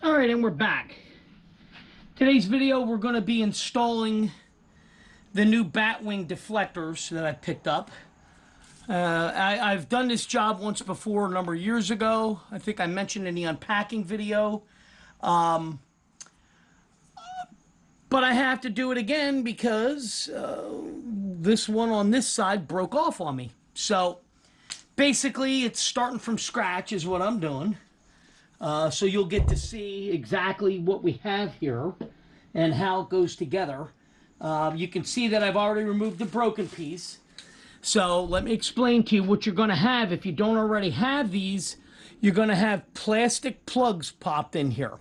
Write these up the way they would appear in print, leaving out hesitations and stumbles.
All right, and we're back. Today's video, we're going to be installing the new Batwing deflectors that I picked up. I've done this job once before, a number of years ago. I think I mentioned in the unpacking video. But I have to do it again because this one on this side broke off on me. So basically, it's starting from scratch is what I'm doing. So you'll get to see exactly what we have here and how it goes together. You can see that I've already removed the broken piece. So let me explain to you what you're going to have. If you don't already have these, you're going to have plastic plugs popped in here,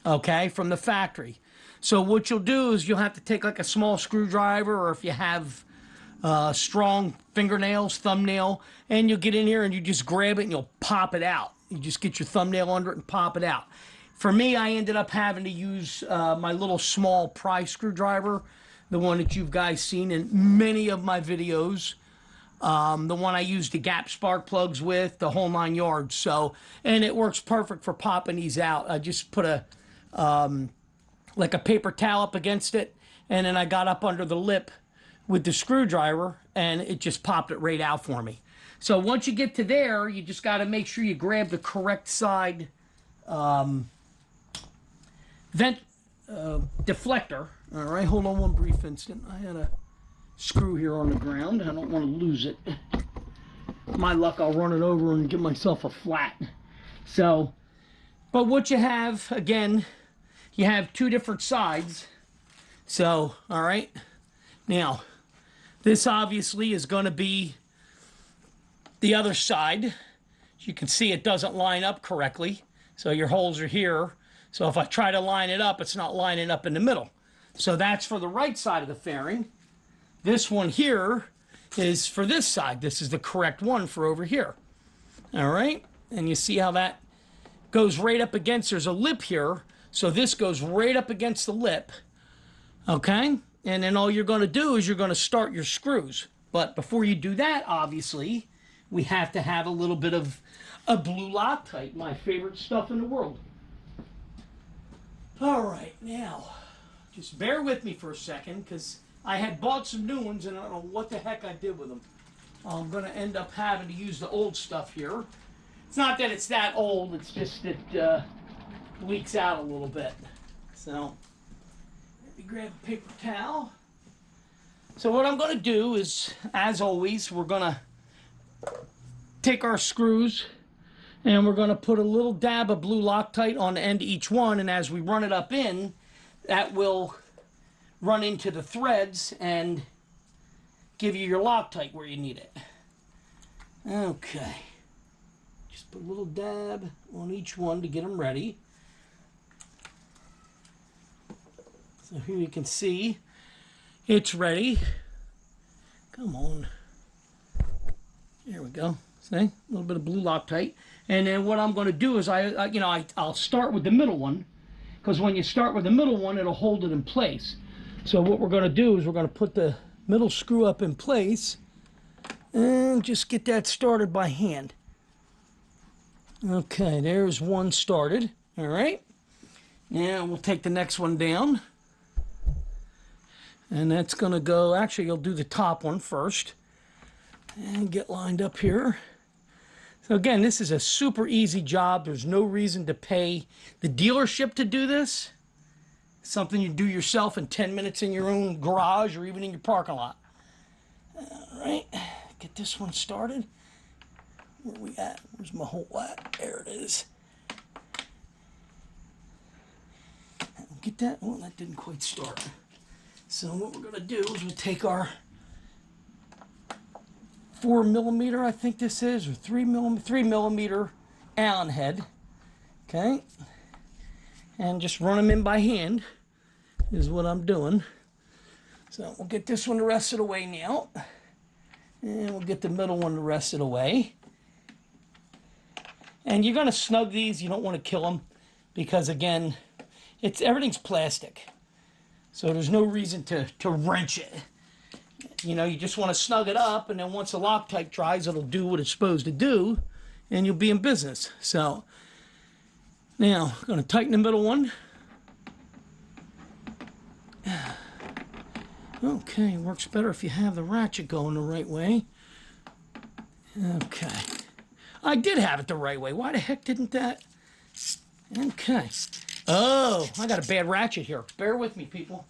okay, from the factory. So what you'll do is you'll have to take like a small screwdriver, or if you have strong fingernails, thumbnail, and you'll get in here and you just grab it and you'll pop it out. You just get your thumbnail under it and pop it out. For me, I ended up having to use my little small pry screwdriver, the one that you guys seen in many of my videos. The one I use the gap spark plugs with, the whole 9 yards. So, and it works perfect for popping these out. I just put a like a paper towel up against it, and then I got up under the lip with the screwdriver, and it just popped it right out for me. So once you get to there, you just got to make sure you grab the correct side deflector. All right, hold on one brief instant. I had a screw here on the ground. I don't want to lose it. My luck, I'll run it over and give myself a flat. So, but what you have, again, you have two different sides. So, all right. Now, this obviously is going to be the other side. As you can see, it doesn't line up correctly. So your holes are here. So if I try to line it up, it's not lining up in the middle. So that's for the right side of the fairing. This one here is for this side. This is the correct one for over here. All right. And you see how that goes right up against, there's a lip here. So this goes right up against the lip. Okay. And then all you're going to do is you're going to start your screws. But before you do that, obviously, we have to have a little bit of a blue Loctite, my favorite stuff in the world. All right, now, just bear with me for a second, because I had bought some new ones, and I don't know what the heck I did with them. I'm going to end up having to use the old stuff here. It's not that it's that old, it's just it leaks out a little bit. So, let me grab a paper towel. So what I'm going to do is, as always, we're going to take our screws and we're going to put a little dab of blue Loctite on the end of each one, and as we run it up in, that will run into the threads and give you your Loctite where you need it. Okay. Just put a little dab on each one to get them ready. So here you can see it's ready. Come on. There we go. See? A little bit of blue Loctite. And then what I'm going to do is I'll start with the middle one, because when you start with the middle one, it'll hold it in place. So what we're going to do is we're going to put the middle screw up in place and just get that started by hand. Okay, there's one started. All right. Now we'll take the next one down. And that's going to go, actually you'll do the top one first. And get lined up here. So again, this is a super easy job. There's no reason to pay the dealership to do this. It's something you do yourself in 10 minutes in your own garage or even in your parking lot. All right, get this one started. Where are we at? Where's my hole at? There it is. Get that? Oh, that didn't quite start. So what we're going to do is we'll take our 4mm, I think this is, or 3mm Allen head, okay, and just run them in by hand is what I'm doing. So we'll get this one the rest of the way now, and we'll get the middle one the rest of the way. And you're going to snug these. You don't want to kill them because, again, everything's plastic, so there's no reason to wrench it. You know, you just want to snug it up, and then once the Loctite dries, it'll do what it's supposed to do, and you'll be in business. So, Now, I'm going to tighten the middle one. Okay, works better if you have the ratchet going the right way. Okay. I did have it the right way. Why the heck didn't that? Okay. Oh, I got a bad ratchet here. Bear with me, people.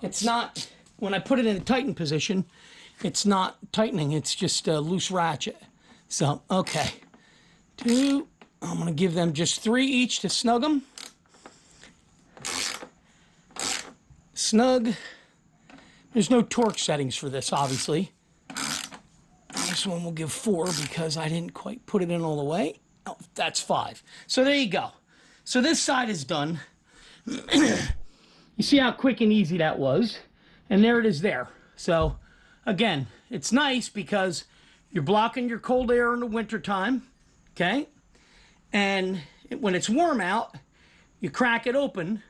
It's not, when I put it in the tighten position, it's not tightening. It's just a loose ratchet. So, okay. 2. I'm going to give them just 3 each to snug them. Snug. There's no torque settings for this, obviously. This one will give 4 because I didn't quite put it in all the way. Oh, that's 5. So there you go. So this side is done. You see how quick and easy that was? And there it is there. So, again, it's nice because you're blocking your cold air in the wintertime, okay? And when it's warm out, you crack it open.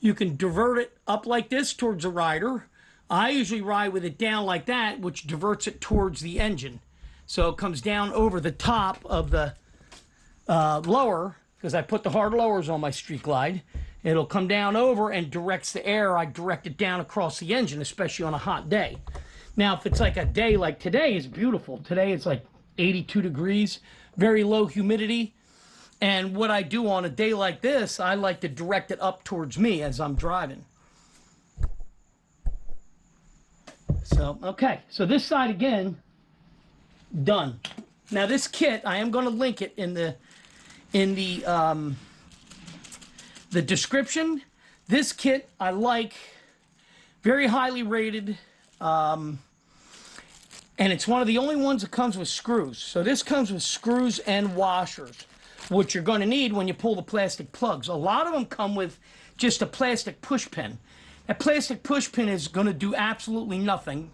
You can divert it up like this towards the rider. I usually ride with it down like that, which diverts it towards the engine. So it comes down over the top of the lower, because I put the hard lowers on my Street Glide. It'll come down over and directs the air. I direct it down across the engine, especially on a hot day. Now, if it's like a day like today, it's beautiful. Today it's like 82 degrees, very low humidity. And what I do on a day like this, I like to direct it up towards me as I'm driving. So, okay. So this side again, done. Now this kit, I am going to link it in the description. This kit I like, very highly rated, and it's one of the only ones that comes with screws. So this comes with screws and washers, which you're going to need when you pull the plastic plugs. A lot of them come with just a plastic push pin. That plastic push pin is going to do absolutely nothing.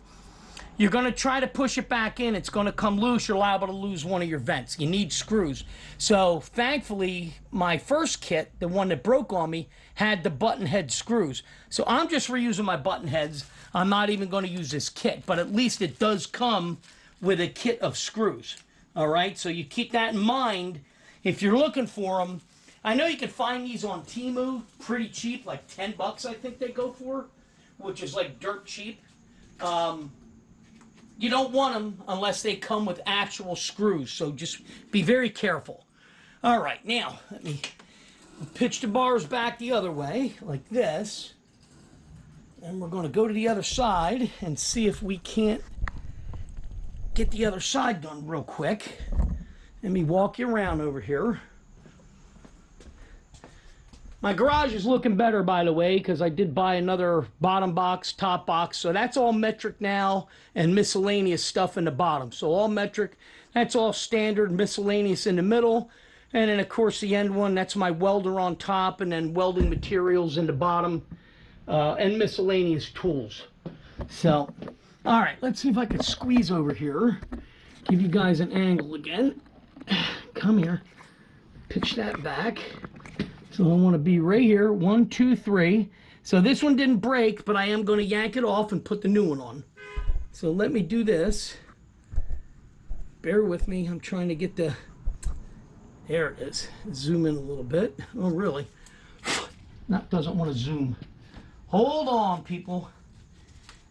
You're going to try to push it back in. It's going to come loose. You're liable to lose one of your vents. You need screws. So thankfully, my first kit, the one that broke on me, had the button head screws. So I'm just reusing my button heads. I'm not even going to use this kit, but at least it does come with a kit of screws. All right, so you keep that in mind if you're looking for them. I know you can find these on Temu pretty cheap, like 10 bucks I think they go for, which is like dirt cheap. You don't want them unless they come with actual screws, so just be very careful. All right, now let me pitch the bars back the other way, like this. And we're going to go to the other side and see if we can't get the other side done real quick. Let me walk you around over here. My garage is looking better, by the way, because I did buy another bottom box, top box. So that's all metric now and miscellaneous stuff in the bottom. So all metric, that's all standard, miscellaneous in the middle. And then, of course, the end one, that's my welder on top, and then welding materials in the bottom, and miscellaneous tools. So, all right, let's see if I can squeeze over here. Give you guys an angle again. Come here. Pitch that back. So I want to be right here, 1, 2, 3. So this one didn't break, but I am going to yank it off and put the new one on. So let me do this. Bear with me. I'm trying to get the... There it is. Zoom in a little bit. Oh, really? That doesn't want to zoom. Hold on, people.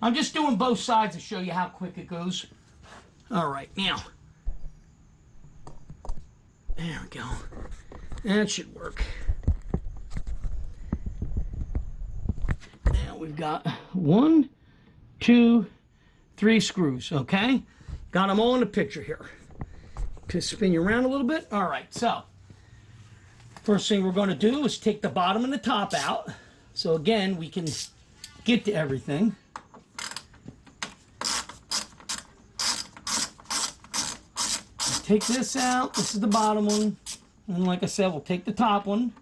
I'm just doing both sides to show you how quick it goes. All right, now. There we go. That should work. Now we've got 1, 2, 3 screws, okay? Got them all in the picture here. Just spin you around a little bit. All right, so first thing we're going to do is take the bottom and the top out. So again, we can get to everything. Take this out. This is the bottom one. And like I said, we'll take the top one.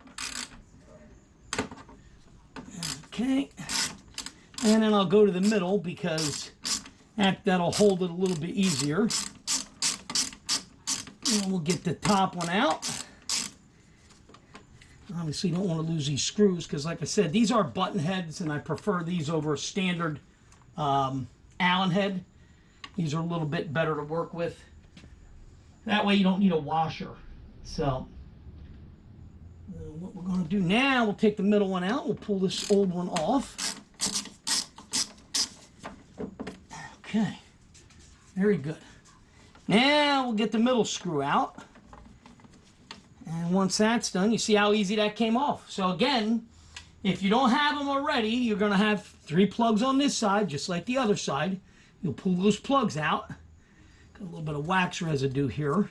Okay. And then I'll go to the middle because that'll hold it a little bit easier. And we'll get the top one out. Obviously, you don't want to lose these screws because, like I said, these are button heads, and I prefer these over a standard Allen head. These are a little bit better to work with. That way you don't need a washer. So what we're going to do now, we'll take the middle one out. We'll pull this old one off. Okay, very good. Now we'll get the middle screw out. And once that's done, you see how easy that came off. So again, if you don't have them already, you're going to have 3 plugs on this side, just like the other side. You'll pull those plugs out. Got a little bit of wax residue here.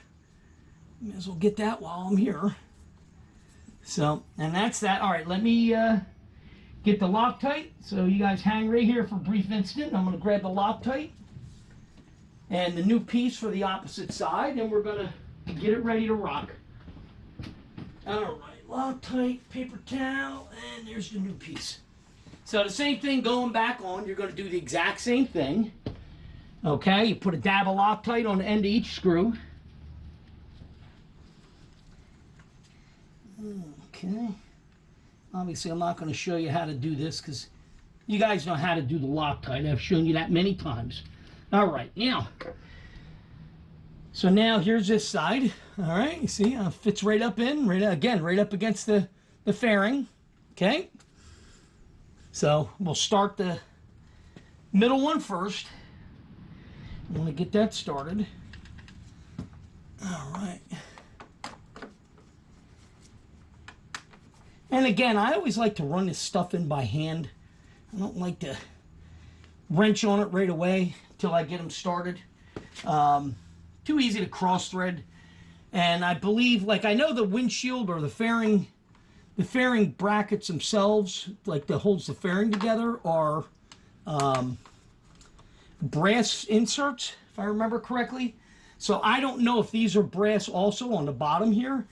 May as well get that while I'm here. So, and that's that. All right, let me get the Loctite. So you guys hang right here for a brief instant. I'm going to grab the Loctite and the new piece for the opposite side, and we're going to get it ready to rock. All right, Loctite, paper towel, and there's the new piece. So the same thing going back on, you're going to do the exact same thing. Okay, you put a dab of Loctite on the end of each screw. Okay. Obviously, I'm not going to show you how to do this because you guys know how to do the Loctite. I've shown you that many times. All right, now. So now here's this side. All right, you see, fits right up in, right up against the fairing. Okay. So we'll start the middle one first. I want to get that started. All right. And again, I always like to run this stuff in by hand. I don't like to wrench on it right away until I get them started. Too easy to cross thread. And I believe, like I know the windshield or the fairing brackets themselves, like that holds the fairing together, are brass inserts, if I remember correctly. So I don't know if these are brass also on the bottom here.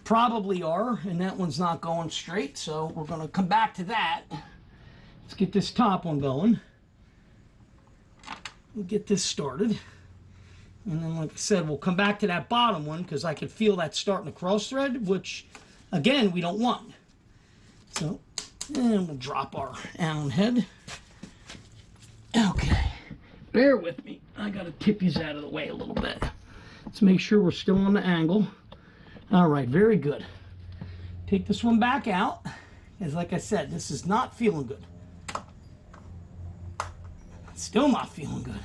Probably are, and that one's not going straight, so we're going to come back to that. Let's get this top one going. We'll get this started. And then, like I said, we'll come back to that bottom one because I can feel that starting to cross thread, which, again, we don't want. So, and we'll drop our Allen head. Okay, bear with me. I got to tip these out of the way a little bit. Let's make sure we're still on the angle. All right, very good. Take this one back out. As like I said, this is not feeling good. Still not feeling good.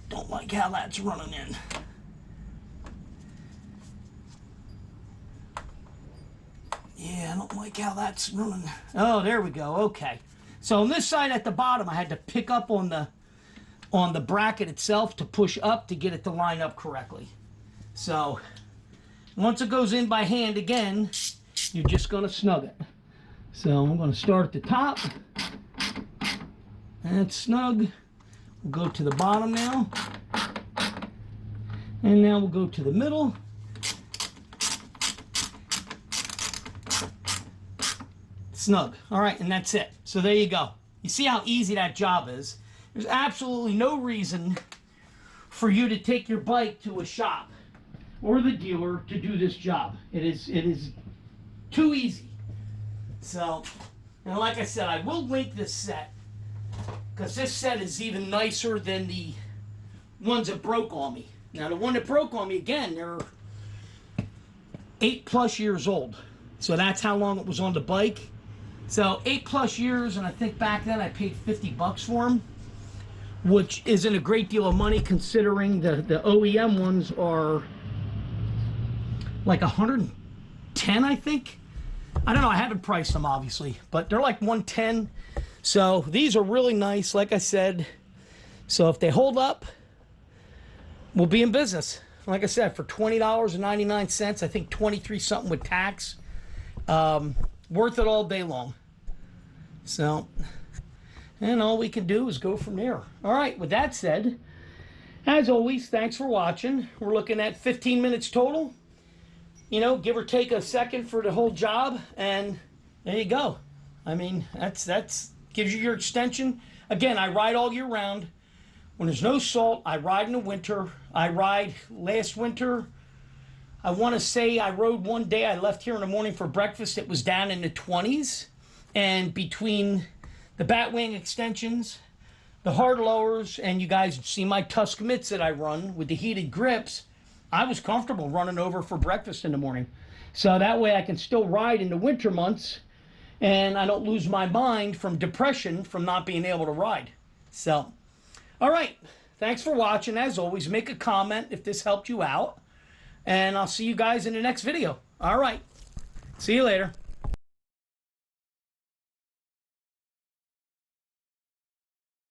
Don't like how that's running in. Yeah, I don't like how that's running. Oh, there we go. Okay. So on this side at the bottom, I had to pick up on the bracket itself to push up to get it to line up correctly. So once it goes in by hand again, you're just going to snug it. So I'm going to start at the top. That's snug. We'll go to the bottom now. And now we'll go to the middle. Snug. All right, and that's it. So there you go. You see how easy that job is. There's absolutely no reason for you to take your bike to a shop or the dealer to do this job. It is too easy. So, and like I said, I will link this set because this set is even nicer than the ones that broke on me. Now, the one that broke on me, again, they're 8+ years old. So that's how long it was on the bike. So 8+ years, and I think back then I paid $50 for them, which isn't a great deal of money considering the OEM ones are like 110, I think. I don't know, I haven't priced them obviously, but they're like 110. So these are really nice, like I said. So if they hold up, we'll be in business. Like I said, for $20.99, I think 23 something with tax. Worth it all day long. So, and all we can do is go from there. All right, with that said, as always, thanks for watching. We're looking at 15 minutes total. You know, give or take a second for the whole job, and there you go. I mean, that's gives you your extension. Again, I ride all year round. When there's no salt, I ride in the winter. I ride last winter. I want to say I rode one day. I left here in the morning for breakfast. It was down in the 20s. And between the Batwing extensions, the hard lowers, and you guys see my Tusk mitts that I run with the heated grips, I was comfortable running over for breakfast in the morning. So that way I can still ride in the winter months and I don't lose my mind from depression from not being able to ride. So, all right. Thanks for watching. As always, make a comment if this helped you out. And I'll see you guys in the next video. All right. See you later.